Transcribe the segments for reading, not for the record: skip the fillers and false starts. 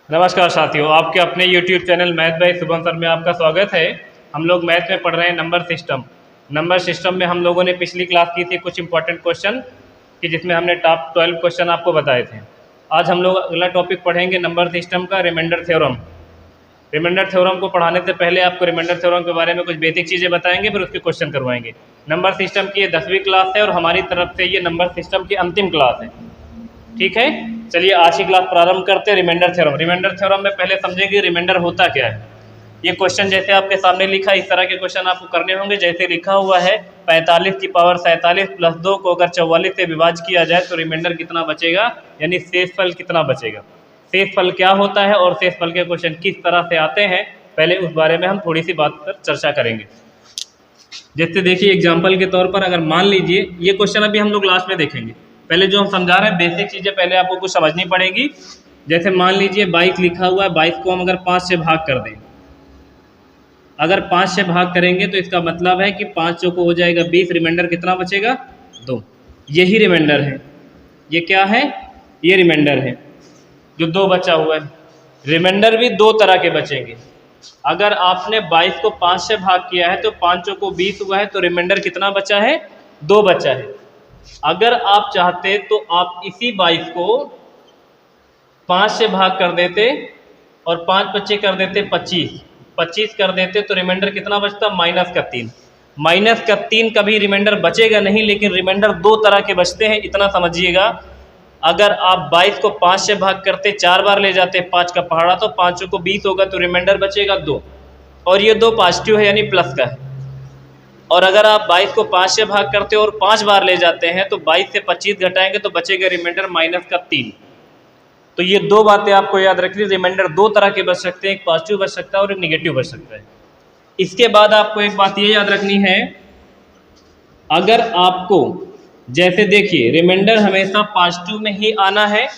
नमस्कार साथियों, आपके अपने YouTube channel math bye Shubham sir में आपका स्वागत है। हम लोग मैथ में पढ़ रहे हैं नंबर सिस्टम में हम लोगों ने पिछली क्लास की थी कुछ इंपॉर्टेंट क्वेश्चन कि जिसमें हमने टॉप 12 क्वेश्चन आपको बताए थे। आज हम लोग अगला टॉपिक पढ़ेंगे नंबर सिस्टम का रिमाइंडर थ्योरम। रिमाइंडर थ्योरम को पढ़ाने से पहले आपको रिमाइंडर थ्योरम के बारे में कुछ बेसिक चीज़ें बताएंगे, फिर उसके क्वेश्चन करवाएंगे। नंबर सिस्टम की ये 10वीं क्लास है और हमारी तरफ से ये नंबर सिस्टम की अंतिम क्लास है। ठीक है, चलिए आज की क्लास प्रारंभ करते हैं। रिमाइंडर थ्योरम में पहले समझेंगे रिमाइंडर होता क्या है। ये क्वेश्चन जैसे आपके सामने लिखा है इस तरह के क्वेश्चन आपको करने होंगे। जैसे लिखा हुआ है 45 की पावर 47 प्लस 2 को अगर 44 से विभाजित किया जाए तो रिमाइंडर कितना बचेगा, यानी शेषफल कितना बचेगा। शेषफल क्या होता है और शेषफल के क्वेश्चन किस तरह से आते हैं, पहले उस बारे में हम थोड़ी सी बात पर चर्चा करेंगे। जैसे देखिए एग्जाम्पल के तौर पर अगर मान लीजिए ये क्वेश्चन अभी हम लोग लास्ट में देखेंगे, पहले जो हम समझा रहे हैं बेसिक चीज़ें पहले आपको कुछ समझनी पड़ेगी। जैसे मान लीजिए 22 लिखा हुआ है, 22 को हम अगर 5 से भाग कर दें, अगर 5 से भाग करेंगे तो इसका मतलब है कि 5 को हो जाएगा 20, रिमाइंडर कितना बचेगा 2। यही रिमाइंडर है, ये क्या है, ये रिमाइंडर है जो 2 बचा हुआ है। रिमाइंडर भी 2 तरह के बचेंगे। अगर आपने 22 को 5 से भाग किया है तो 5 को 20 हुआ है तो रिमाइंडर कितना बचा है, 2 बचा है। अगर आप चाहते तो आप इसी 22 को 5 से भाग कर देते और 5 बच्चे कर देते 25 कर देते तो रिमाइंडर कितना बचता, -3। -3 कभी रिमाइंडर बचेगा नहीं, लेकिन रिमाइंडर 2 तरह के बचते हैं, इतना समझिएगा। अगर आप 22 को 5 से भाग करते 4 बार ले जाते 5 का पहाड़ा तो 5 को 20 होगा तो रिमाइंडर बचेगा 2, और ये 2 पॉजिटिव है यानी प्लस का है। और अगर आप 22 को 5 से भाग करते और 5 बार ले जाते हैं तो 22 से 25 घटाएंगे तो बचेगा रिमाइंडर -3। तो ये 2 बातें आपको याद रखनी। रिमाइंडर 2 तरह के बच सकते हैं, एक पॉजिटिव बच सकता है और एक निगेटिव बच सकता है। इसके बाद आपको एक बात ये याद रखनी है, अगर आपको जैसे देखिए रिमाइंडर हमेशा पॉजिटिव में ही आना है।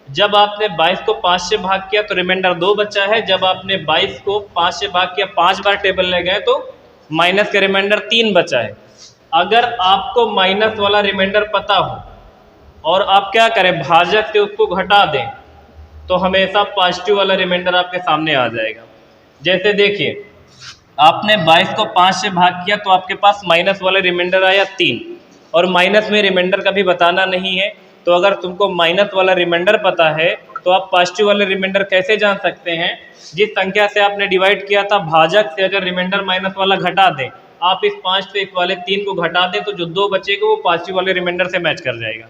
जब आपने 22 को 5 से भाग किया तो रिमाइंडर 2 बचा है। जब आपने 22 को 5 से भाग किया 5 बार टेबल ले गए तो माइनस का रिमाइंडर 3 बचा है। अगर आपको माइनस वाला रिमाइंडर पता हो और आप क्या करें, भाजक से उसको घटा दें तो हमेशा पॉजिटिव वाला रिमाइंडर आपके सामने आ जाएगा। जैसे देखिए आपने 22 को 5 से भाग किया तो आपके पास माइनस वाला रिमाइंडर आया 3, और माइनस में रिमाइंडर कभी बताना नहीं है। तो अगर तुमको माइनस वाला रिमाइंडर पता है तो आप पॉजिटिव वाले रिमाइंडर कैसे जान सकते हैं, जिस संख्या से आपने डिवाइड किया था भाजक से अगर रिमाइंडर माइनस वाला घटा दें, आप इस 5 से इस वाले 3 को घटा दें तो जो 2 बचेगा वो पॉजिटिव वाले रिमाइंडर से मैच कर जाएगा।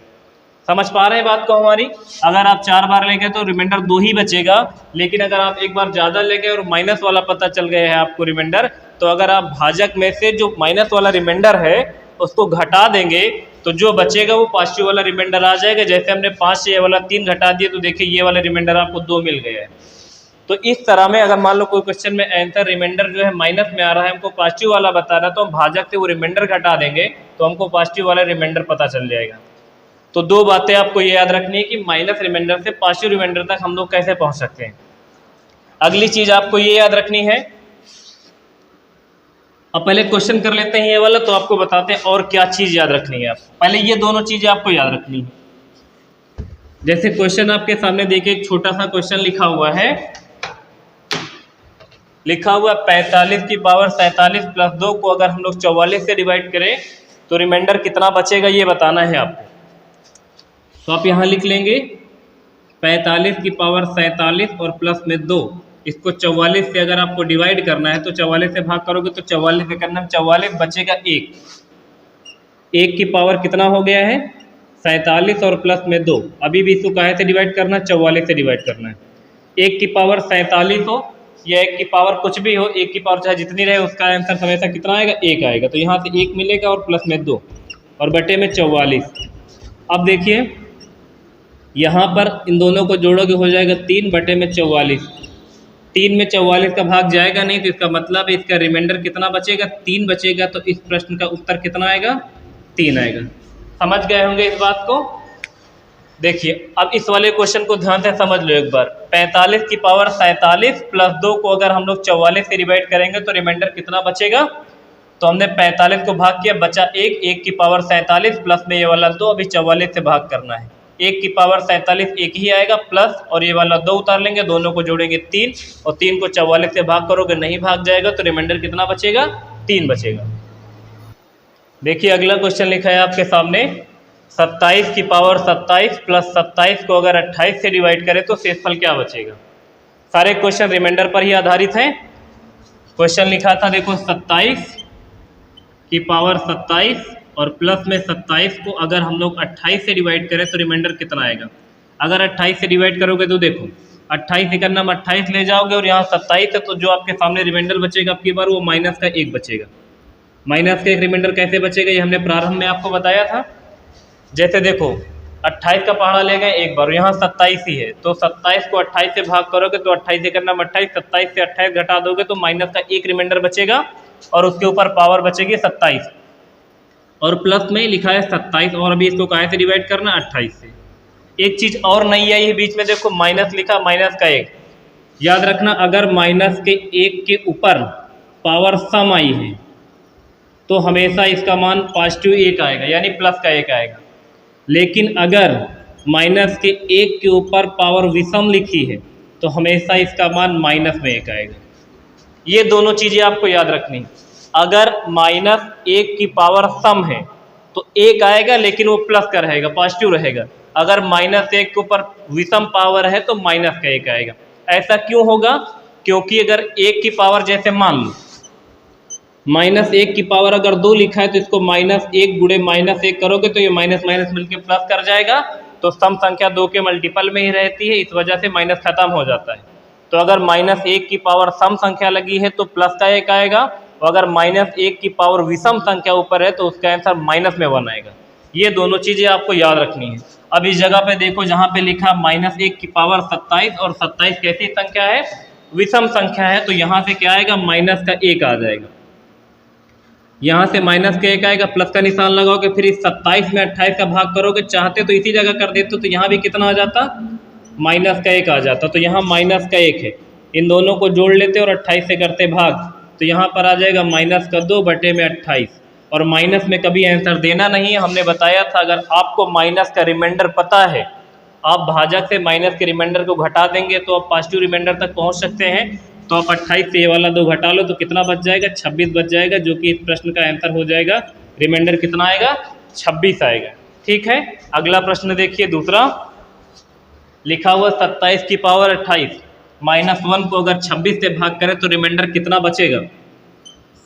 समझ पा रहे हैं बात को हमारी। अगर आप 4 बार ले गए तो रिमाइंडर 2 ही बचेगा, लेकिन अगर आप एक बार ज़्यादा ले गए और माइनस वाला पता चल गया है आपको रिमाइंडर, तो अगर आप भाजक में से जो माइनस वाला रिमाइंडर है उसको घटा देंगे तो जो बचेगा वो पॉजिटिव वाला रिमाइंडर आ जाएगा। जैसे हमने 5 से ये वाला 3 घटा दिए तो देखिए ये वाला रिमाइंडर आपको 2 मिल गया है। तो इस तरह में अगर मान लो कोई क्वेश्चन में आंसर रिमाइंडर जो है माइनस में आ रहा है, हमको पॉजिटिव वाला बता रहा है, तो हम भाजक से वो रिमाइंडर घटा देंगे तो हमको पॉजिटिव वाला रिमाइंडर पता चल जाएगा। तो 2 बातें आपको ये याद रखनी है कि माइनस रिमाइंडर से पॉजिटिव रिमाइंडर तक हम लोग कैसे पहुंच सकते हैं। अगली चीज आपको ये याद रखनी है, अब पहले क्वेश्चन कर लेते हैं ये वाला, तो आपको बताते हैं और क्या चीज याद रखनी है। आपको पहले ये दोनों चीजें आपको याद रखनी है। जैसे क्वेश्चन आपके सामने देखिए एक छोटा सा क्वेश्चन लिखा हुआ है, 45 की पावर 47 प्लस 2 को अगर हम लोग 44 से डिवाइड करें तो रिमाइंडर कितना बचेगा ये बताना है आपको। तो आप यहाँ लिख लेंगे 45 की पावर 47 और प्लस में 2, इसको 44 से अगर आपको डिवाइड करना है तो 44 से भाग करोगे तो 44 से करना है, 44 बचेगा 1 की पावर कितना हो गया है 47 और प्लस में 2। अभी भी इसको काहे से डिवाइड करना है, 44 से डिवाइड करना है। 1 की पावर 47 हो या 1 की पावर कुछ भी हो, 1 की पावर चाहे जितनी रहे उसका आंसर हमेशा कितना आएगा, 1 आएगा। तो यहाँ से 1 मिलेगा और प्लस में 2 और बटे में 44। अब देखिए यहाँ पर इन दोनों को जोड़ोगे हो जाएगा 3 बटे में 44। 3 में 44 का भाग जाएगा नहीं, तो इसका मतलब है इसका रिमाइंडर कितना बचेगा, 3 बचेगा। तो इस प्रश्न का उत्तर कितना आएगा, 3 आएगा। समझ गए होंगे इस बात को। देखिए अब इस वाले क्वेश्चन को ध्यान से समझ लो एक बार। 45 की पावर 47 प्लस 2 को अगर हम लोग 44 से डिवाइड करेंगे तो रिमाइंडर कितना बचेगा। तो हमने 45 को भाग किया, बचा 1 की पावर 47 प्लस में ये वाला 2, अभी 44 से भाग करना है। 1 की पावर 47 एक ही आएगा प्लस, और ये वाला 2 उतार लेंगे, दोनों को जोड़ेंगे 3, और 3 को 44 से भाग करोगे नहीं भाग जाएगा, तो रिमाइंडर कितना बचेगा? 3 बचेगा। देखिए अगला क्वेश्चन लिखा है आपके सामने, 27 की पावर 27 प्लस 27 को अगर 28 से डिवाइड करें तो शेषफल क्या बचेगा? सारे क्वेश्चन रिमाइंडर पर ही आधारित हैं। क्वेश्चन लिखा था देखो 27 की पावर 27 और प्लस में 27 को अगर हम लोग 28 से डिवाइड करें तो रिमाइंडर कितना आएगा? अगर 28 से डिवाइड करोगे तो देखो 28 इकन्ना में 28 ले जाओगे और यहाँ 27 है, तो जो आपके सामने रिमाइंडर बचेगा आपकी बार वो माइनस का 1 बचेगा। माइनस का 1 रिमाइंडर कैसे बचेगा ये हमने प्रारंभ में आपको बताया था। जैसे देखो 28 का पहाड़ा ले गए एक बार, यहाँ 27 ही है, तो 27 को 28 से भाग करोगे तो 28 इकन्ना में 28, 27 से 28 घटा दोगे तो माइनस का 1 रिमाइंडर बचेगा और उसके ऊपर पावर बचेगी 27, और प्लस में लिखा है 27, और अभी इसको कहाँ से डिवाइड करना? 28 से। एक चीज़ और नहीं आई है बीच में, देखो माइनस लिखा, माइनस का 1, याद रखना अगर माइनस के 1 के ऊपर पावर सम आई है तो हमेशा इसका मान पॉजिटिव 1 आएगा, यानी प्लस का 1 आएगा। लेकिन अगर माइनस के 1 के ऊपर पावर विषम लिखी है तो हमेशा इसका मान माइनस में 1 आएगा। ये दोनों चीज़ें आपको याद रखनी। अगर -1 की पावर सम है तो 1 आएगा, लेकिन वो प्लस का रहेगा, पॉजिटिव रहेगा। अगर -1 के ऊपर विषम पावर है तो माइनस का 1 आएगा। ऐसा क्यों होगा? क्योंकि अगर 1 की पावर, जैसे मान लो -1 की पावर अगर 2 लिखा है तो इसको -1 गुणे -1 करोगे तो ये माइनस माइनस मिलकर प्लस कर जाएगा, तो सम संख्या 2 के मल्टीपल में ही रहती है, इस वजह से माइनस खत्म हो जाता है। तो अगर -1 की पावर सम संख्या लगी है तो प्लस का 1 आएगा, और अगर -1 की पावर विषम संख्या ऊपर है तो उसका आंसर माइनस में 1 आएगा। ये दोनों चीज़ें आपको याद रखनी है। अब इस जगह पे देखो जहाँ पे लिखा -1 की पावर 27, और 27 कैसी संख्या है? विषम संख्या है, तो यहाँ से क्या आएगा? माइनस का 1 आ जाएगा। यहाँ से माइनस का 1 आएगा, प्लस का निशान लगाओगे, फिर इस 27 में 28 का भाग करोगे, चाहते तो इसी जगह कर देते तो यहाँ भी कितना आ जाता? माइनस का 1 आ जाता। तो यहाँ माइनस का 1 है, इन दोनों को जोड़ लेते और 28 से करते भाग, तो यहाँ पर आ जाएगा -2 बटे में 28, और माइनस में कभी आंसर देना नहीं है। हमने बताया था अगर आपको माइनस का रिमाइंडर पता है, आप भाजक से माइनस के रिमाइंडर को घटा देंगे तो आप पॉजिटिव रिमाइंडर तक पहुँच सकते हैं। तो आप 28 से ये वाला 2 घटा लो तो कितना बच जाएगा? 26 बच जाएगा, जो कि इस प्रश्न का आंसर हो जाएगा। रिमाइंडर कितना आएगा? 26 आएगा। ठीक है, अगला प्रश्न देखिए दूसरा, लिखा हुआ 27 की पावर 28 -1 को अगर 26 से भाग करें तो रिमाइंडर कितना बचेगा?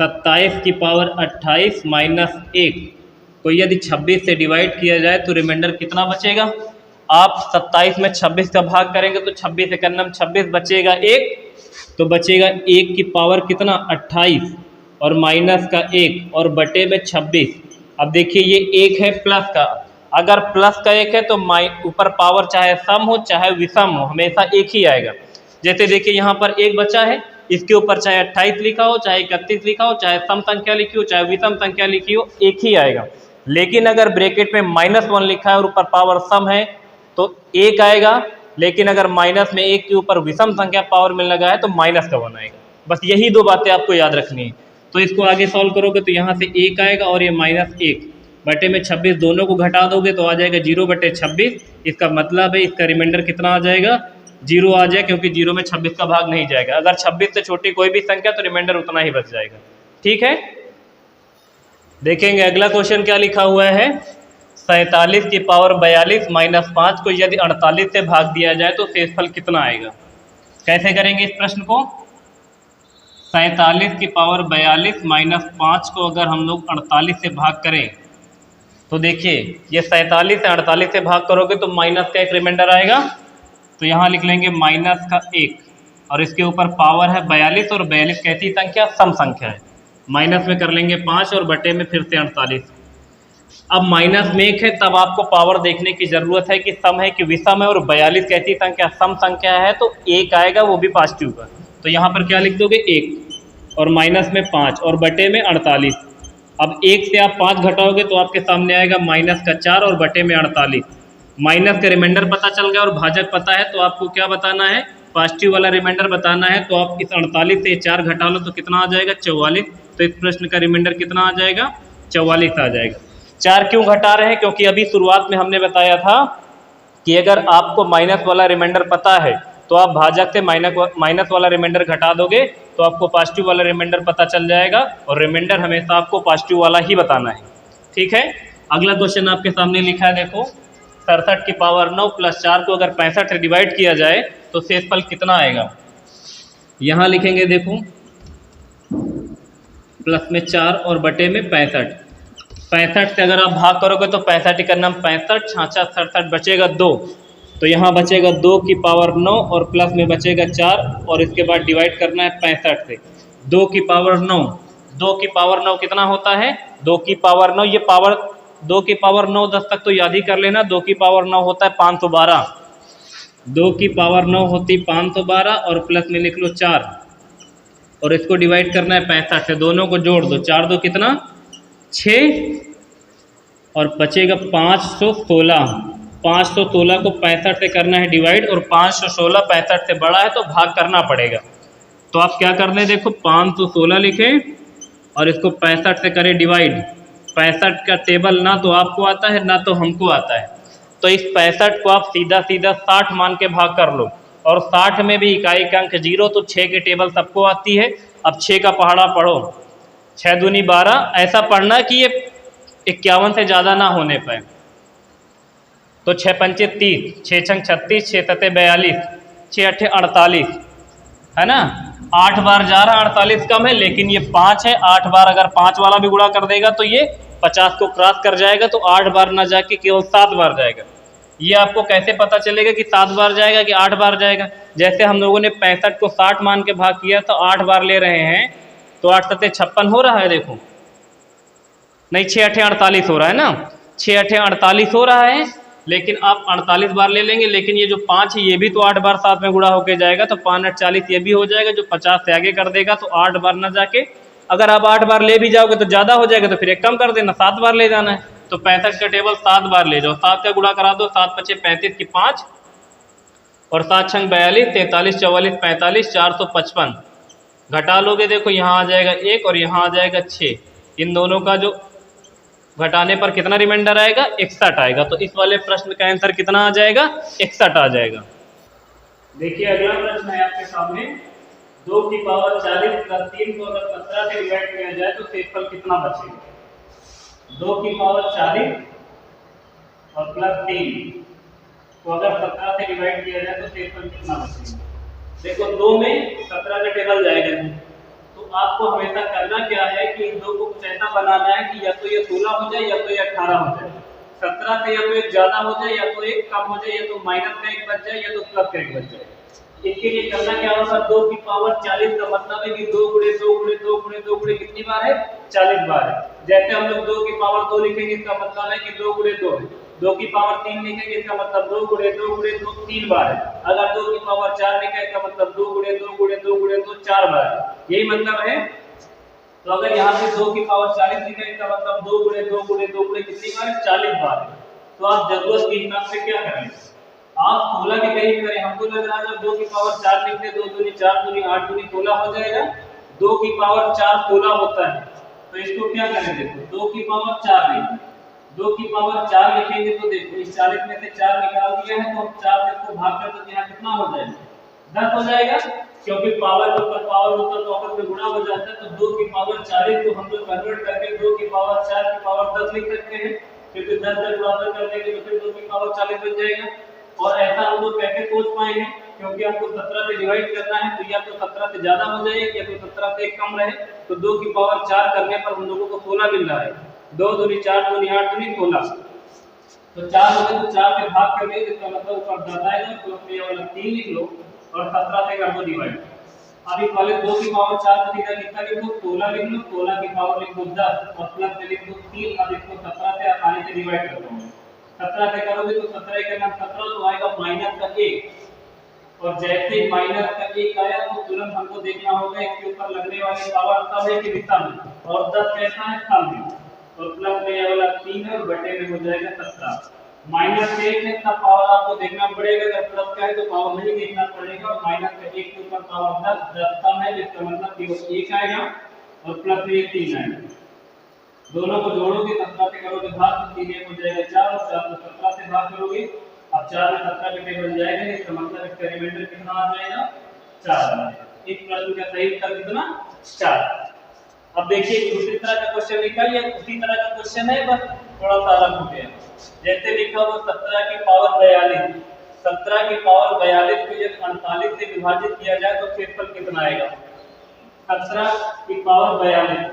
27 की पावर 28 -1 को यदि 26 से डिवाइड किया जाए तो रिमाइंडर कितना बचेगा? आप 27 में 26 का भाग करेंगे तो 26 इकन्नम 26 बचेगा 1, तो बचेगा 1 की पावर कितना? 28 और माइनस का 1 और बटे में 26। अब देखिए ये 1 है प्लस का, अगर प्लस का 1 है तो ऊपर पावर चाहे सम हो चाहे विषम हो हमेशा 1 ही आएगा। जैसे देखिए यहाँ पर 1 बचा है, इसके ऊपर चाहे 28 लिखा हो, चाहे 31 लिखा हो, चाहे सम संख्या लिखी हो, चाहे विषम संख्या लिखी हो, 1 ही आएगा। लेकिन अगर ब्रैकेट में -1 लिखा है और ऊपर पावर सम है तो 1 आएगा, लेकिन अगर माइनस में 1 के ऊपर विषम संख्या पावर में लगा है तो माइनस का 1 आएगा। बस यही 2 बातें आपको याद रखनी है। तो इसको आगे सॉल्व करोगे तो यहाँ से 1 आएगा और ये -1 बटे में 26 दोनों को घटा दोगे तो आ जाएगा 0 बटे 26। इसका मतलब है इसका रिमाइंडर कितना आ जाएगा? 0 आ जाएगा, क्योंकि 0 में 26 का भाग नहीं जाएगा। अगर 26 से छोटी कोई भी संख्या तो रिमाइंडर उतना ही बच जाएगा। ठीक है, देखेंगे अगला क्वेश्चन क्या लिखा हुआ है। 47 की पावर 42 -5 को यदि 48 से भाग दिया जाए तो शेषफल कितना आएगा? कैसे करेंगे इस प्रश्न को? 47 की पावर 42 -5 को अगर हम लोग 48 से भाग करें तो देखिए ये 47 से 48 से भाग करोगे तो माइनस का 1 रिमाइंडर आएगा, तो यहाँ लिख लेंगे माइनस का 1 और इसके ऊपर पावर है 42 और 42 कैसी संख्या? सम संख्या है। माइनस में कर लेंगे 5 और बटे में फिर से 48। अब माइनस में 1 है तब आपको पावर देखने की ज़रूरत है कि सम है कि विषम है, और 42 कैसी संख्या? सम संख्या है, तो 1 आएगा, वो भी पॉजिटिव का। तो यहाँ पर क्या लिख दोगे? 1 और माइनस में 5 और बटे में 48। अब 1 से आप 5 घटाओगे तो आपके सामने आएगा माइनस का 4 और बटे में 48। माइनस का रिमाइंडर पता चल गया और भाजक पता है, तो आपको क्या बताना है? पॉजिटिव वाला रिमाइंडर बताना है। तो आप इस 48 से 4 घटा लो तो कितना आ जाएगा? 44। तो इस प्रश्न का रिमाइंडर कितना आ जाएगा? 44 आ जाएगा। 4 क्यों घटा रहे हैं? क्योंकि अभी शुरुआत में हमने बताया था कि अगर आपको माइनस वाला रिमाइंडर पता है तो आप भाजक से माइनस वाला रिमाइंडर घटा दोगे तो आपको पॉजिटिव वाला रिमाइंडर पता चल जाएगा, और रिमाइंडर हमेशा आपको पॉजिटिव वाला ही बताना है। ठीक है, अगला क्वेश्चन आपके सामने लिखा है, देखो 67 की पावर 9 प्लस 4 को अगर 65 से डिवाइड किया जाए तो शेषफल कितना आएगा। यहाँ लिखेंगे देखो प्लस में 4 और बटे में 65। 65 से अगर आप भाग करोगे तो 65 का नाम 65, 66, 67 बचेगा 2, तो यहाँ बचेगा 2 की पावर 9 और प्लस में बचेगा 4, और इसके बाद डिवाइड करना है 65 से। 2 की पावर 9, 2 की पावर 9 कितना होता है, 2 की पावर 9, ये पावर 2 की पावर 9 10 तक तो याद ही कर लेना। 2 की पावर 9 होता है 512, 2 की पावर 9 होती 512 और प्लस में लिख लो 4, और इसको डिवाइड करना है 65 से, दोनों को जोड़ दो, 4 2 कितना 6, और बचेगा 516। 516 को 65 से करना है डिवाइड, और 516 65 से बड़ा है तो भाग करना पड़ेगा। तो आप क्या कर रहे हैं, देखो 516 लिखें और इसको 65 से करें डिवाइड। 65 का टेबल ना तो आपको आता है ना तो हमको आता है, तो इस 65 को आप सीधा सीधा 60 मान के भाग कर लो, और 60 में भी इकाई का अंक 0, तो 6 की टेबल सबको आती है। अब 6 का पहाड़ा पढ़ो, 6 दूनी 12, ऐसा पढ़ना कि ये 51 से ज़्यादा ना होने पाए। तो 6 पंचे 30, 6 छंग 36, 6 सते 42, 6 अट्ठे 48, है ना। 8 बार जा रहा, 48 कम है, लेकिन ये 5 है। 8 बार अगर 5 वाला भी गुणा कर देगा तो ये 50 को क्रॉस कर जाएगा, तो 8 बार ना जाके केवल 7 बार जाएगा। ये आपको कैसे पता चलेगा कि 7 बार जाएगा कि 8 बार जाएगा। जैसे हम लोगों ने 65 को 60 मान के भाग किया तो 8 बार ले रहे हैं, तो 8 सते 56 हो रहा है, देखो नहीं 6 अट्ठे 48 हो रहा है ना, 6 अट्ठे 48 हो रहा है, लेकिन आप 48 बार ले लेंगे, लेकिन ये जो 5 है ये भी तो 8 बार साथ में गुणा होके जाएगा, तो 5 8 40 ये भी हो जाएगा, जो 50 से आगे कर देगा, तो 8 बार ना जाके, अगर आप 8 बार ले भी जाओगे तो ज़्यादा हो जाएगा, तो फिर एक कम कर देना, 7 बार ले जाना है। तो 65 का टेबल 7 बार ले जाओ, 7 का गुणा करा दो, 7 पचे 35 की 5, और 7 छंग 42, 43 44 45, 455 घटा लोगे, देखो यहाँ आ जाएगा 1 और यहाँ आ जाएगा 6, इन दोनों का जो घटाने पर कितना रिमाइंडर आएगा, 61 आएगा। तो इस वाले प्रश्न का आंसर कितना आ जाएगा, 61 आ जाएगा। देखिए अगला प्रश्न है आपके सामने, 2 की पावर 40 प्लस 3 को अगर 17 से डिवाइड किया जाए तो शेषफल कितना बचेगा। 2 की पावर 40 और प्लस 3 को अगर 17 से डिवाइड किया जाए तो शेषफल कितना बचेगा। देखो 2 में 17 का टेबल जाएगा नहीं, तो आपको हमेशा करना क्या है कि इन दो को कुछ ऐसा बनाना है कि या तो ये 16 हो जाए या तो ये 18 हो जाए। 17 से या तो एक ज्यादा हो जाए या तो एक कम हो जाए, या तो माइनस का एक बच जाए या तो प्लस का एक बच जाए। इसके लिए करना क्या होगा, 2 की पावर 40 का मतलब है कि 2 गुणे 2 गुणे 2 गुणे 2 गुणे कितनी बार है, 40 बार है। जैसे हम लोग 2 की पावर 2 लिखेंगे, इसका मतलब है कि 2 गुणे 2 है। 2 की पावर 3 लिखेंगे, इसका मतलब 2 गुणे 2 गुणे 2 3 बार है। अगर 2 की पावर 4 लिखें, इसका मतलब 2 गुणे 2 गुणे 2 गुणे 2 4 बार है। यही मतलब है। तो अगर यहाँ पे 2 की पावर 40 लिखें, इसका मतलब 2 गुणे 2 गुणे 2 गुणे कितनी बार है, 40 बार है। तो आप जरूरत के हिसाब से क्या करें, आप 16 के करीब करें। हमको लग रहा है जब 2 की पावर 4 लिखते 2 दूनी 4 दूनी 8 दूनी 16 हो जाएगा। 2 की पावर 4 16 होता है, तो इसको क्या करें, देखो 2 की पावर 4 लिखें। 2 की पावर 4 लिखेंगे तो देखो इस 40 में से 4 निकाल दिया है, तो हम 4 से इसको भाग कर तो यहाँ कितना हो जाएगा, 10 हो जाएगा। क्योंकि पावर के ऊपर तो आपस में गुणा हो जाता है। तो 2 की पावर 40 को हम लोग कन्वर्ट करके 2 की पावर 4 की पावर 10 लिख सकते हैं, क्योंकि 10 से गुणा कर देंगे तो फिर 2 की पावर 40 बन जाएगा। और ऐसा हम लोग कैसे सोच पाएंगे, क्योंकि आपको 17 से डिवाइड करना है, तो या तो 17 से ज्यादा हो जाए या तो 17 से कम रहे। तो 2 की पावर 4 करने पर हम लोगों को 16 मिल रहा है। 2 दूनी 4 दूनी 8 दूनी 16, तो 4 हो गए, तो 4 से भाग कर देंगे, इसका मतलब ऊपर 10 आएगा, तो ये वाला 3 लिख लो और 17 से कर दो डिवाइड। अब इस वाले 2 की पावर 4 का सीधा कितना लिख दो, 16 लिख लो, 16 की पावर लिख दो 10 और प्लस में लिख दो 3। अब इसको 17 से आसानी से डिवाइड कर दो। 17 से करोगे तो 17 के नाम 17 तो आएगा माइनस का 1, और जैसे ही माइनस का 1 आया तो तुरंत हमको देखना होगा इसके ऊपर लगने वाली पावर सब है कि दिशा में, और 10 कैसा है, सम में, और प्लस में ये वाला 3 है और बटे में हो जाएगा 17। माइनस 1 है, तब पावर आपको देखना पड़ेगा, अगर प्लस का है तो पावर नहीं देखना पड़ेगा। और माइनस का 1 के ऊपर पावर 10, 10 कम है, जिसका मतलब केवल 1 आएगा और प्लस में 3 आएगा। दोनों को जोड़ोगे 17 से करोगे भाग तो 3 1 हो जाएगा 4, और 4 को 17 से भाग करोगे अब 4 में 17 का टेबल जाएगा, इसका मतलब इसका रिमाइंडर कितना आ जाएगा, 4 आ जाएगा। इस प्रश्न का सही उत्तर कितना, 4। अब देखिए दूसरी तरह का क्वेश्चन लिखा है, उसी तरह का क्वेश्चन है बस थोड़ा सा अलग हो गया। जैसे लिखा हुआ 17 की पावर 42, 17 की पावर 42 को यदि 48 से विभाजित किया जाए तो क्षेत्रफल कितना आएगा। 17 की पावर 42,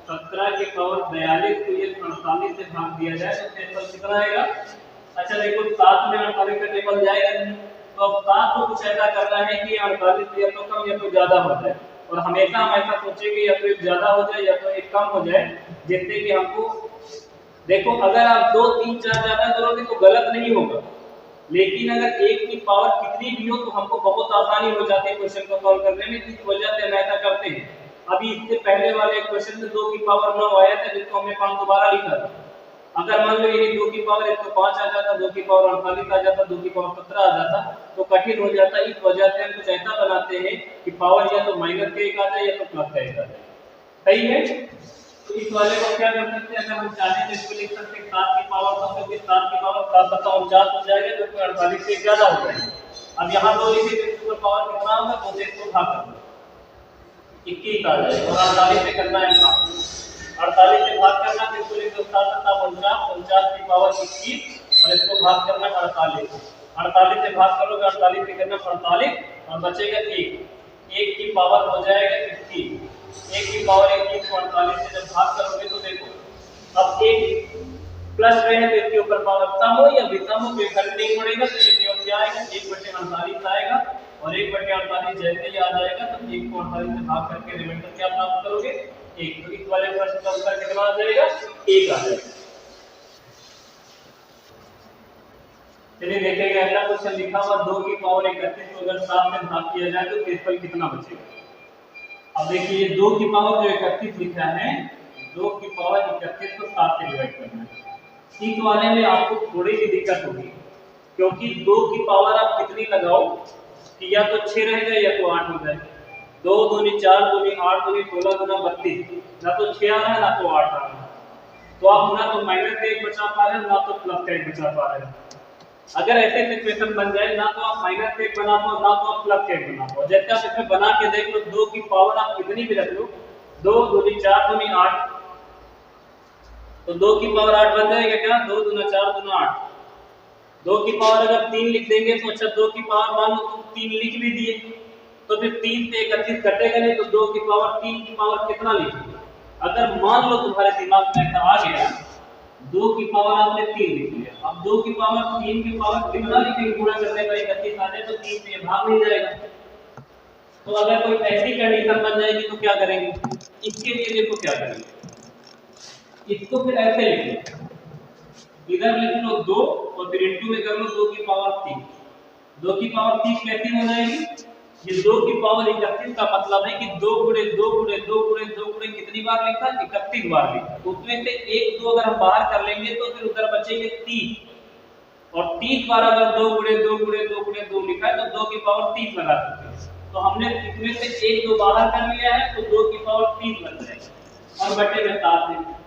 17 की पावर 42 को यदि 48 से भाग दिया जाए तो क्षेत्रफल कितना आएगा। अच्छा देखो 7 में 48 का टेबल जाएगा नहीं, तो अब 7 को कुछ ऐसा करना है कि 48 या तो कम या तो ज्यादा हो जाए, और हमेशा हम ऐसा सोचेंगे या तो एक ज्यादा हो जाए या तो एक कम हो जाए, जिससे कि हमको देखो अगर आप 2 3 4 ज्यादा करोगे तो गलत नहीं होगा, लेकिन अगर 1 की पावर कितनी भी हो तो हमको बहुत आसानी हो जाती है क्वेश्चन को सॉल्व करने में, इस वजह से हम ऐसा करते हैं। अभी इससे पहले वाले क्वेश्चन में 2 की पावर 9 आया था, जिसको हमने 5 दोबारा लिखा था। अगर मान लो ये 2 की पावर 105 आ जाता, 2 की पावर 48 आ जाता, 2 की पावर 17 आ जाता तो कठिन हो जाता। इस वजह से हम कुछ ऐसा बनाते हैं कि पावर या तो माइनस का 1 आ जाए या तो प्लस का 1 आ जाए, सही है। तो इस वाले को क्या कर सकते हैं, अगर हम चाहें तो इसको लिख सकते हैं 7 की पावर 9, क्योंकि 7 की पावर 7 7 49 हो जाएगा, जो कि 48 से ज्यादा हो जाएगा। अब यहाँ 2 लिखे तो इसके ऊपर पावर कितना होगा, 2 से इसको भाग कर दो 21 आ जाएगा, और 48 से करना है भाग, 48 से भाग करना, फिर इसको लिख दो 7 7 49, 49 की पावर 21 और इसको भाग करना 48, 48 से भाग करोगे 48 से करना 48 और बचेगा 1, 1 की पावर हो जाएगा 21, 1 की पावर 21 को 48 से जब भाग करोगे तो देखो अब 1 प्लस में है तो इसके ऊपर पावर सम हो या विषम हो, कोई फर्क नहीं पड़ेगा। तो ये नियम क्या आएगा, 1/48 आएगा, और 1/48 जैसे ही आ जाएगा तो 1 को 48 से भाग करके रिमाइंडर क्या प्राप्त करोगे, 1। तो इस वाले प्रश्न का उत्तर कितना आ जाएगा, 1 आ जाएगा। चलिए देखेंगे अगला क्वेश्चन लिखा हुआ 2 की पावर 31 को अगर 7 से भाग किया जाए तो क्षेत्रफल कितना बचेगा। अब देखिए 2 की पावर जो 31 लिखा है, 2 की पावर 31 को 7 से डिवाइड करना है। इस वाले में आपको थोड़ी सी दिक्कत होगी, क्योंकि 2 की पावर आप कितनी लगाओ कि या तो 6 रह जाए या तो 8 हो जाए। 2 दूनी 4 दूनी 8 दूनी 16 गुना 32, ना तो 6 आ रहा है ना तो 8 आ रहा है, तो आप ना तो माइनस का 1 बचा पा रहे हैं ना तो प्लस का 1 बचा पा रहे हैं। अगर ऐसे सिचुएशन बन जाए ना तो आप माइनस का 1 बना पाओ ना तो आप प्लस का 1 बना पाओ, जैसे आप इसमें बना के देख लो 2 की पावर आप कितनी भी रख लो, 2 दूनी 4 दूनी 8, तो 2 की पावर 8 बन जाएगा क्या, 2 दूना 4 दूना 8। 2 की पावर अगर 3 लिख देंगे तो अच्छा 2 की पावर मान लो तुम 3 लिख भी दिए तो फिर 3 से 31 कटेगा नहीं, तो 2 की पावर 3 की पावर कितना लिखोगे। अगर मान लो तुम्हारे दिमाग में ऐसा आ गया 2 की पावर आपने 3 लिख लिया, अब 2 की पावर 3 की पावर कितना लिखेंगे, पूरा करने पर 31 आ जाए तो 3 से भाग नहीं जाएगा। तो अगर कोई ऐसी कंडीशन बन जाएगी तो क्या करेंगे, इसके लिए देखो क्या करेंगे, इसको फिर ऐसे लिख लो, इधर लिख लो 2 और फिर इनटू में कर लो 2 की पावर 3। 2 की पावर 3 कैसी हो जाएगी, ये 2 की पावर 31 का मतलब है कि 2 गुणे 2 गुणे 2 गुणे 2 गुणे कितनी बार लिखा, 31 बार लिखा। तो उसमें से 1 2 अगर हम बाहर कर लेंगे तो फिर उधर बचेंगे 30, और 30 बार अगर 2 गुणे 2 गुणे 2 गुणे 2 लिखा है तो 2 की पावर 30 लगा सकते हैं। तो हमने इसमें से 1 2 बाहर कर लिया है तो 2 की पावर 30 बन जाएगा और बटे में 7 है।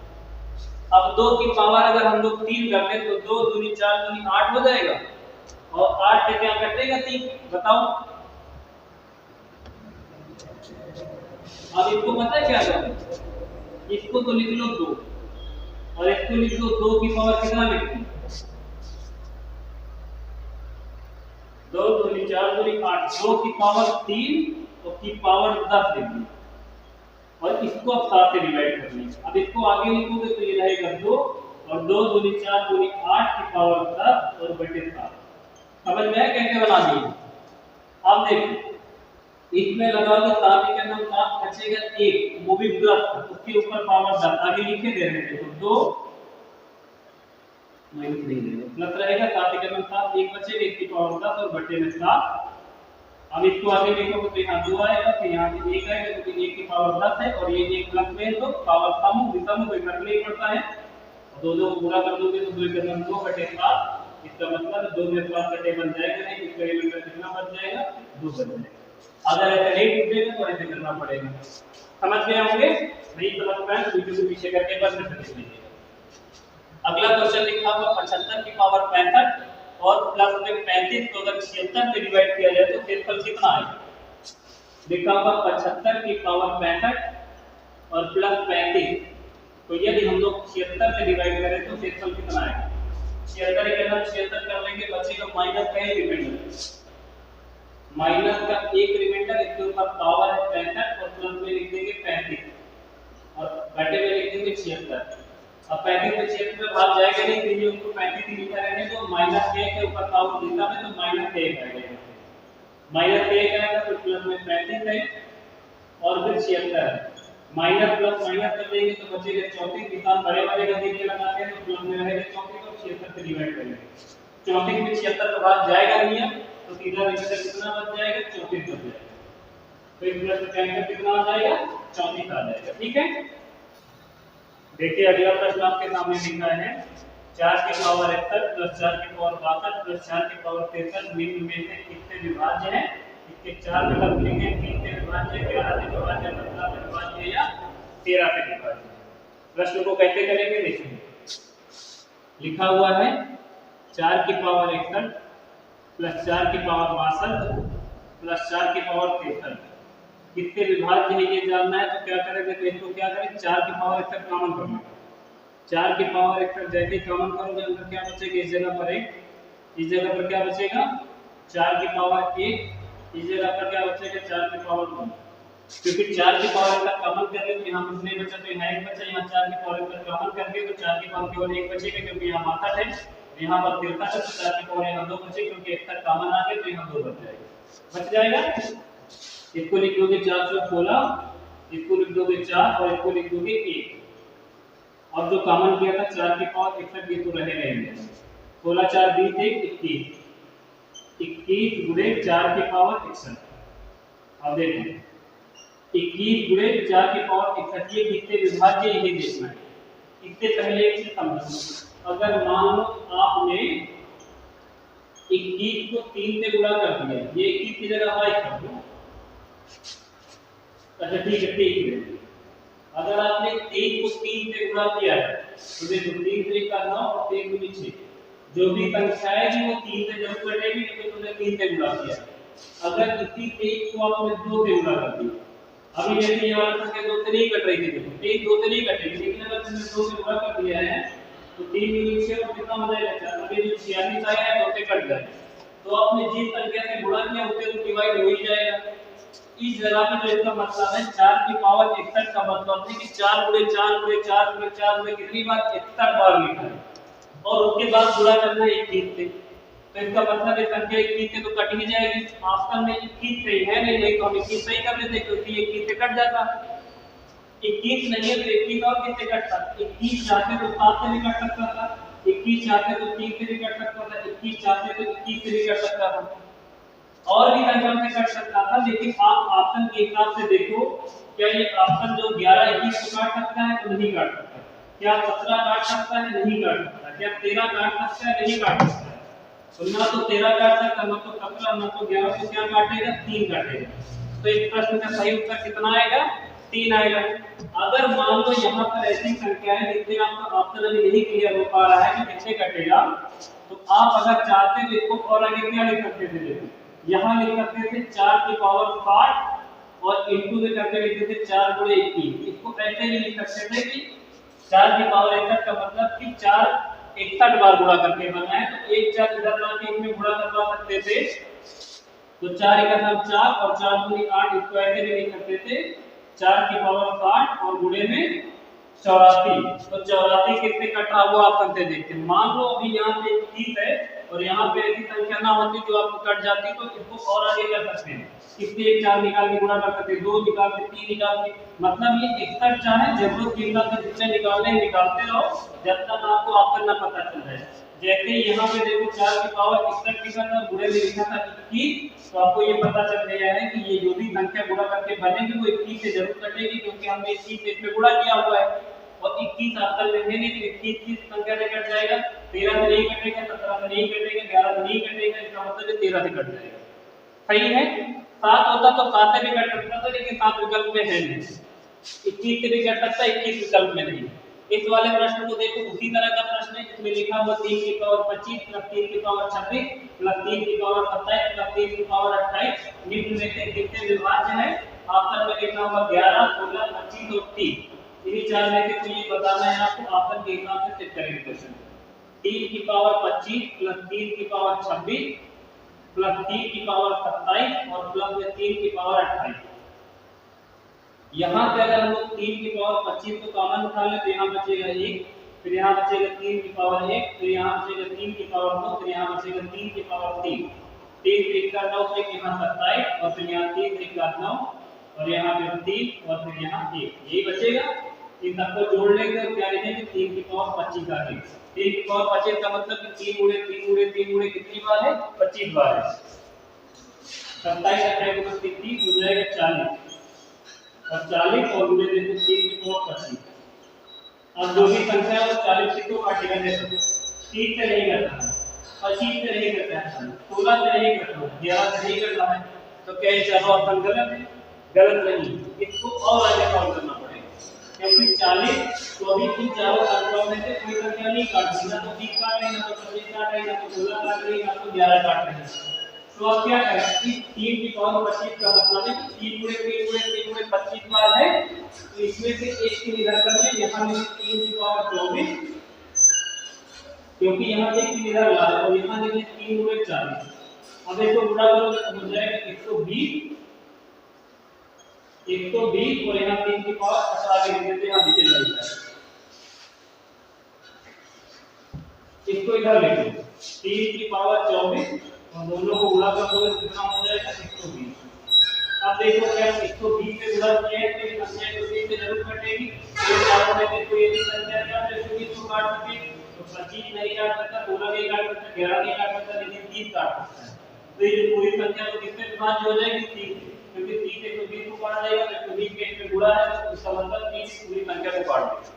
अब 2 की पावर अगर हम लोग 3 कर दें तो 2 दूनी 4 दूनी 8 हो जाएगा, और 8 से क्या कटेगा 3, बताओ। अब इसको पता है क्या करें, इसको तो लिख लो 2 और इसको लिख लो 2 की पावर कितना लिखते हैं, 2 दूनी 4 दूनी 8, 2 की पावर 3 और की पावर 10 लिख लो, और इसको अब 7 से डिवाइड कर लीजिए। अब इसको आगे लिखोगे तो ये रहेगा 2 और 2 दूनी 4 दूनी 8 की पावर 10 और बटे 7। समझ में कैसे बना दिए। अब देखो इसमें लगाओगे 7 के अंदर 7 बचेगा 1, वो भी प्लस, उसके ऊपर पावर 10 आगे लिखे दे रहे हैं, तो 2 माइनस नहीं देंगे प्लस रहेगा, 7 के अंदर 7 1 बचेगा 1 की पावर 10 और बटे में 7। अब इसको आगे लिखोगे तो यहाँ 2 आएगा, फिर यहाँ से 1 आएगा, क्योंकि 1 की पावर 10 है और ये 1 प्लस में तो पावर सम विषम कोई फर्क नहीं पड़ता है। 2 2 पूरा कर दोगे तो 2 के अंदर 2 बटे 7, इसका मतलब 2 में 7 का टेबल जाएगा नहीं, इसका रिमाइंडर कितना बच जाएगा, 2 बच जाएगा। अगर ऐसे नहीं टूटेगा तो ऐसे करना पड़ेगा। समझ गए होंगे, नहीं समझ पाए तो वीडियो को पीछे करके बस देख लीजिए। अगला क्वेश्चन लिखा हुआ 75 की पावर 65 और प्लस में 35 को अगर 76 से डिवाइड किया जाए तो शेषफल कितना आएगा? लिखा होगा 75 की पावर 65 और प्लस 35। तो यदि हम लोग 76 से डिवाइड करें तो शेषफल कितना आएगा? 76 के अंदर 76 कर लेंगे, बचेगा माइनस का एक रिमाइंडर, माइनस का एक रिमाइंडर, इसके ऊपर पावर है 65 और प्लस में लिख देंगे 35 और घटे में लिख देंगे 76। अब 35 में 76 में भाग जाएगा नहीं, तो ये उसको 35 ही लिखा रहने तो माइनस के ऊपर पावर लिखा है तो माइनस 1 आएगा, माइनस 1 आएगा तो प्लस में 35 है और फिर 76 माइनस प्लस माइनस कर देंगे तो बचेगा 34। निशान बड़े वाले का देख के लगाते हैं तो प्लस में रहेगा 34 और 76 से डिवाइड करेंगे, 34 में 76 का भाग जाएगा नहीं है तो सीधा रिमाइंडर कितना बच जाएगा? 34 बच जाएगा। तो इस प्लस का आंसर कितना आ जाएगा? 34 आ जाएगा। ठीक है, देखिए अगला प्रश्न आपके सामने लिखा है 4 की पावर 61 प्लस 4 की पावर 62 प्लस 4 की पावर 63 निम्न में से किससे विभाज्य है? इसके 4 विकल्प लिखे, 3 से विभाज्य, 11 से विभाज्य, 17 से विभाज्य या 13 से विभाज्य। प्रश्न को कैसे करेंगे देखिए, लिखा हुआ है 4 की पावर 61 प्लस 4 की पावर 62 प्लस 4 की पावर 63 किससे विभाज्य है ये जानना है। तो क्या करेंगे, तो इसको क्या करें, 4 की पावर 61 कॉमन कर लो, 4 की पावर 61 जैसे कॉमन करोगे अंदर क्या बचेगा? इस जगह पर 1, इस जगह पर क्या बचेगा? 4 की पावर 1, इस जगह पर क्या बचेगा? 4 की पावर 2, क्योंकि 4 की पावर 61 कॉमन कर रहे तो यहाँ कुछ नहीं बचा, तो यहाँ 1 बचा, यहाँ 4 की पावर 61 कॉमन कर दिए तो 4 की पावर केवल 1 बचेगा, क्योंकि यहाँ 62 है, यहाँ पर 63 है तो 4 की पावर यहाँ 2 बचे, क्योंकि 61 कॉमन आ गया तो यहाँ 2 बच जाएगा, बच जाएगा। इसको लिख दोगे 416, इसको लिख दोगे 4 और इसको लिख दोगे 1 और जो कॉमन किया था 4 की पावर 61 ये तो रहेगा ही, 16 4 20 21, 21 गुणे 4 की पावर 61। अब देखो 21 गुणे 4 की पावर 61 ये किससे विभाज्य है ये देखना है। इससे पहले एक चीज समझो, अगर मान लो आपने 21 को 3 से गुणा कर दिया, ये 21 की जगह 22 कर दो, अच्छा ठीक है, ठीक है। अगर आपने 3 को 3 से गुणा किया है तो देखो 3 से का 9 और 3 गुनी 6, जो भी संख्या आएगी वो 3 से जरूर कटेगी, क्योंकि तुमने 3 से गुणा किया। अगर इसी 1 को आपने 2 से गुणा कर दिया, अभी जैसे ये वाला संख्या 2 से नहीं कट रही थी, देखो 3 2 से नहीं कटेगी, लेकिन अगर तुमने 2 से गुणा कर दिया है तो 3 गुनी 6 और कितना हो जाएगा 4, अभी जो 46 आया है 2 से कट जाएगा, तो आपने जिस संख्या से गुणा किया उससे तो डिवाइड हो ही जाएगा। इस जगह पे जो इसका मतलब है 4 की पावर 61 का मतलब है कि 4 गुणे 4 गुणे 4 गुणे 4 गुणे कितनी बार? 61 बार लिखा है और उसके बाद गुणा करना है 21 से, तो इसका मतलब है संख्या 21 से तो कट ही जाएगी। ऑप्शन में 21 सही है नहीं तो हम 21 सही कर लेते, क्योंकि 21 से कट जाता, 21 नहीं है तो 21 और किससे कटता? 21 चाहते तो 7 से भी कट सकता था, 21 चाहते तो 3 से भी कट सकता था, 21 चाहते तो 21 से भी कट सकता था, और भी संख्या से कट सकता था। लेकिन आप ऑप्शन के हिसाब से देखो, क्या ये ऑप्शन जो 11 21 को काट सकता है? तो नहीं काट सकता। क्या 17 काट सकता है? नहीं काट सकता। क्या 13 काट सकता है? नहीं काट सकता। तो ना तो 13 काट सकता, ना तो 17, ना तो 11 को क्या काटेगा? 3 काटेगा। तो इस प्रश्न का सही उत्तर कितना आएगा? 3 आएगा। अगर मान लो यहाँ पर ऐसी संख्या है जिससे आपका ऑप्शन अभी नहीं क्लियर हो पा रहा है कि किससे कटेगा, तो आप अगर चाहते तो इसको और आगे क्या लिख सकते थे? देखो यहाँ लिख सकते थे 4 की पावर 60 और इनटू में करके लिखते थे 4 गुणे 21। इसको ऐसे भी लिख सकते थे कि 4 की पावर 61 का मतलब कि 4 61 बार गुणा करके बना है, तो 1 4 इधर ला के इसमें गुणा करवा सकते थे, तो 4 1 का 4 और 4 दूनी 8, इसको ऐसे भी लिख सकते थे 4 की पावर 60 और गुणे में 84। तो 84 किससे कटा हुआ आप करते देखते। मान लो अभी यहाँ पे 21 है और यहाँ पे ऐसी संख्या ना होती जो आपको कट जाती, तो इसको और आगे कर सकते हैं, इससे 4 निकाल के गुणा कर सकते हैं, 2 निकाल के 3 निकाल के, मतलब ये 61 चाहे जरूरत के हिसाब से जितने निकालने निकालते रहो जब तक आपको ऑप्शन ना पता चल जाए। जैसे यहाँ पे देखो 4 की पावर 61 लिखा था, गुणे में लिखा था 21, तो आपको ये पता चल गया है कि ये जो भी संख्या गुणा करके बनेगी वो 21 से जरूर कटेगी, क्योंकि हमने 21 से इसमें गुणा किया हुआ है और 21 ऑप्शन में है नहीं, तो 21 किस संख्या से कट जाएगा? 13 से नहीं कटेगा, 17 से नहीं कटेगा, 11 से नहीं कटेगा, इसका मतलब है 13 से कट जाएगा। सही है। 7 होता तो 7 से भी कट सकता था, लेकिन 7 विकल्प में है नहीं, 21 से भी कट सकता है, 21 विकल्प में नहीं। इस वाले प्रश्न को देखो, उसी तरह का प्रश्न है जिसमें लिखा हुआ 3 की पावर 25 प्लस 3 की पावर 26 प्लस 3 की पावर 27 प्लस 3 की पावर 28 निम्न में से कितने विभाज्य है। ऑप्शन में लिखा हुआ 11, 16, 25 और 30। इन्हीं चार में से कोई बताना है आपको, ऑप्शन के हिसाब से चेक करेंगे क्वेश्चन। 3 की पावर 25 प्लस 3 की पावर 26 प्लस 3 की पावर 27 और प्लस में 3 की पावर 28। यहाँ पे अगर हम लोग 3 की पावर 25 को कॉमन उठा ले तो यहाँ बचेगा 1, फिर यहाँ बचेगा 3 की पावर 1, फिर यहाँ बचेगा 3 की पावर 2, फिर यहाँ बचेगा 3 की पावर 3। 3 3 का 9, फिर यहाँ 27 और फिर यहाँ 3 3 का 9 और यहाँ पे 3 और फिर यहाँ 1, यही बचेगा। इन सबको जोड़ लेंगे और क्या लिखेंगे, 3 की पावर 25 आ गई। 3 की पावर 25 का मतलब कि 3 गुणे 3 गुणे 3 गुणे कितनी बार है, 25 बार है। 27 का 30 हो जाएगा 40 और 40 और गुणे देखो 3 की पावर 25। अब जो भी संख्या है वो 40 से क्यों काटेगा, देखो 30 से नहीं करता है, 25 से नहीं करता है, 16 से नहीं करता है, 11 से नहीं करता है, तो क्या ये चारों ऑप्शन गलत है? गलत नहीं, इसको और आगे काउंट करना पड़ेगा, क्योंकि 40 तो अभी इन चारों संख्याओं में से कोई संख्या नहीं काटती, ना तो 30 काट रही, ना तो 25 काट रही, ना तो 16 काट रही, ना तो 11 काट रही। तो अब क्या करें कि 3 की पावर 25 का मतलब है कि 3 गुणे 3 गुणे 3 गुणे 25 बार है, तो इसमें से एक की निधान कर ले, यहाँ में 3 की पावर 24, क्योंकि यहाँ से एक की निधान ला है और यहाँ देखिए 3 गुणे 40। अब इसको गुणा करोगे तो हो जाएगा 120 और यहाँ 3 की पावर 18 आगे लिख देते हैं, यहाँ नीचे लग जाएगा। इसको इधर लिखो 3 की पावर 24 और दोनों को गुणा कर दोगे कितना हो जाएगा, 120। अब देखो क्या 120 से गुणा किया है तो ये संख्या 120 से जरूर कटेगी, तो चारों में से कोई एक संख्या क्या 120 को काट सके, तो 25 नहीं काट सकता, 16 नहीं काट सकता, 11 नहीं काट सकता, लेकिन 30 काट सकता है। तो ये पूरी संख्या तो किससे विभाज्य हो जाएगी, 30 से, क्योंकि 30 120 को काट जाएगा तो 120 के इसमें गुणा है तो इसका मतलब 30 पूरी संख्या को काट देगा।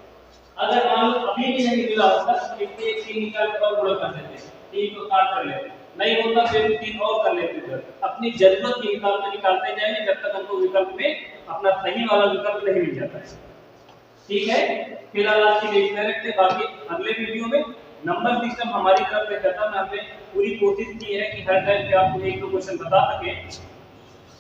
अगर मान लो अभी भी नहीं मिला होता तो इससे 3 निकाल कर और गुणा कर देते, 3 को काट कर लेते, नहीं होता फिर 3 और कर लेते थे। अपनी जरूरत के हिसाब से निकालते जाएंगे जब तक हमको विकल्प में अपना सही वाला विकल्प नहीं मिल जाता है। ठीक है, फिलहाल आज के लिए इतना रखते हैं, बाकी अगले वीडियो में नंबर सिस्टम हमारी तरफ से खत्म है। हमने पूरी कोशिश की है कि हर टाइम पे आपको एक दो क्वेश्चन बता सके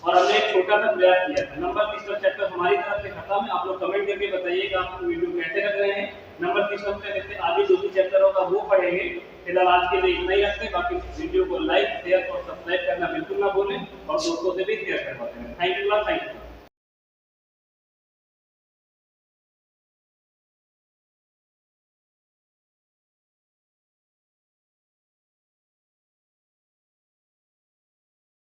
और हमने एक छोटा सा प्रयास किया है। नंबर सिस्टम चैप्टर हमारी तरफ से खत्म है। आप लोग कमेंट करके बताइएगा आपको वीडियो कैसे लग रहे हैं। नंबर सिस्टम से जैसे आगे जो भी चैप्टर होगा वो पढ़ेंगे। फिलहाल आज के लिए इतना ही रखते हैं, बाकी वीडियो को लाइक शेयर और सब्सक्राइब करना बिल्कुल ना भूलें और दोस्तों से भी शेयर करवाते हैं। Thank you.